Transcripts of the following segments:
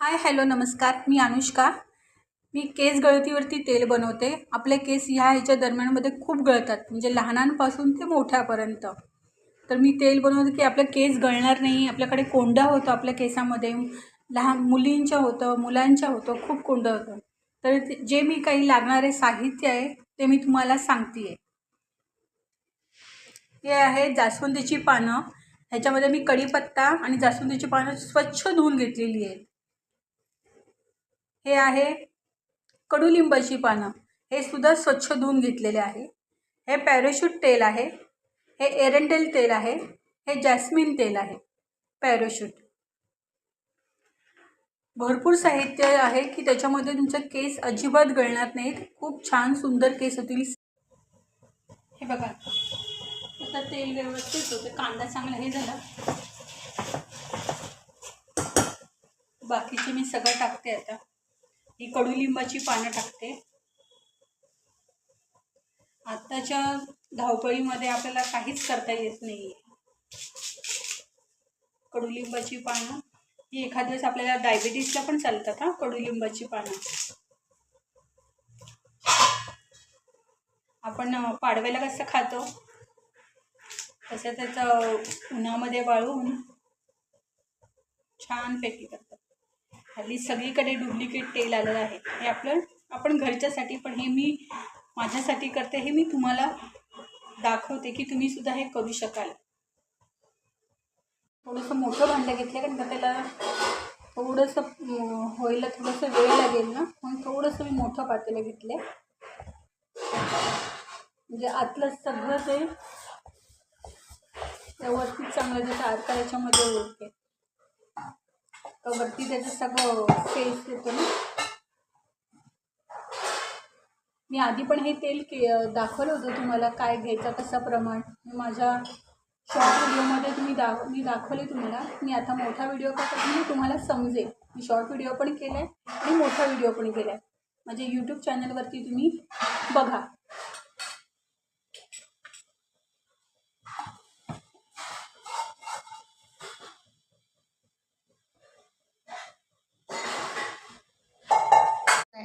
Hi hello नमस्कार, मी अनुष्का। मी केस गळतीवरती तेल बनवते। आपले केस ह्याच्या दरम्यानमध्ये खूप गळतात, म्हणजे लहानांपासून ते मोठ्यापर्यंत। तर मी तेल बनवते की आपले केस गळणार नाही। आपल्याकडे कोंडा होतो आपल्या केसामध्ये, लहान मुलींच्या होतं, मुलांच्या होतं, खूप कोंडा होतं। तर जे मी काही लागणारे साहित्य आहे ते मी तुम्हाला सांगते। हे आहे जास्वंदीची पानं। ह्याच्यामध्ये मी कढीपत्ता आणि जास्वंदीची पानं स्वच्छ धुवून घेतलेली आहेत। हे आहे कडुलिंबाची पानं, हे सुद्धा स्वच्छ धुवून घेतलेले आहे। हे पॅराशूट तेल आहे, हे एरंडेल तेल आहे, हे जॅस्मिन तेल आहे। पॅराशूट भरपूर साहित्य आहे की त्याच्यामध्ये तुमचे केस अजिबात गळणार नाहीत, खूप छान सुंदर केस होतील। हे बघा, आता तेल व्यवस्थित होते, कांदा चांगला हे झाला, बाकीचे मी सगळं टाकते। आता ही कडुलिंबाची पानं टाकते। आत्ताच्या धावपळीमध्ये आपल्याला काहीच करता येत नाही। कडुलिंबाची पानं ही एखाद्या वेळेस आपल्याला डायबिटीसला पण चालतात हा कडुलिंबाची पानं। आपण पाडव्याला कसं खातो तसं त्याचं उन्हामध्ये वाळवून छानपैकी करतात। हल्ली सगळीकडे डुप्लिकेट तेल आलेलं आहे। हे आपण घरच्यासाठी, पण हे मी माझ्यासाठी करते। हे मी तुम्हाला दाखवते की तुम्ही सुद्धा हे करू शकाल। थोडंसं मोठं भांडं घेतलं कारण का त्याला थोडंसं व्हायला थोडंसं वेळ लागेल ना, म्हणून थोडंसं मी मोठं पातेलं घेतलं, म्हणजे आतलं सगळं ते व्यवस्थित चांगलं त्याचा आरका याच्यामध्ये होते, तर वरती त्याचं सगळं फेस येतो ना। मी आधी पण हे तेल दाखवलं होतं तुम्हाला, काय घ्यायचं कसं प्रमाण। माझ्या शॉर्ट व्हिडिओमध्ये मी दाखवले तुम्हाला। मी आता मोठा व्हिडिओ करते मी तुम्हाला समजेल। मी शॉर्ट व्हिडिओ पण केला आहे आणि मोठा व्हिडिओ पण केला आहे, माझ्या यूट्यूब चॅनलवरती तुम्ही बघा।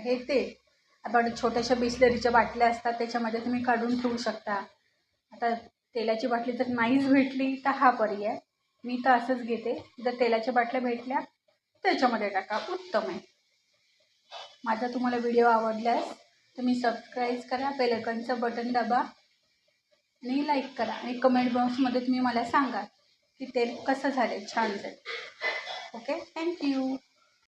हे तेल आपण छोट्याशा बिस्लरीच्या बाटल्या असतात त्याच्यामध्ये तुम्ही काढून ठेवू शकता। आता तेलाची बाटली जर नाहीच भेटली तर हा पर्याय, मी तर असंच घेते। जर तेलाच्या बाटल्या भेटल्या त्याच्यामध्ये टाका, उत्तम आहे। माझा तुम्हाला व्हिडिओ आवडल्यास तुम्ही सबस्क्राईब करा, बेल आयकॉनचं बटन दाबा आणि लाईक करा, आणि कमेंट बॉक्समध्ये तुम्ही मला सांगा की तेल कसं झालं, छान झालं। Okay, thank you.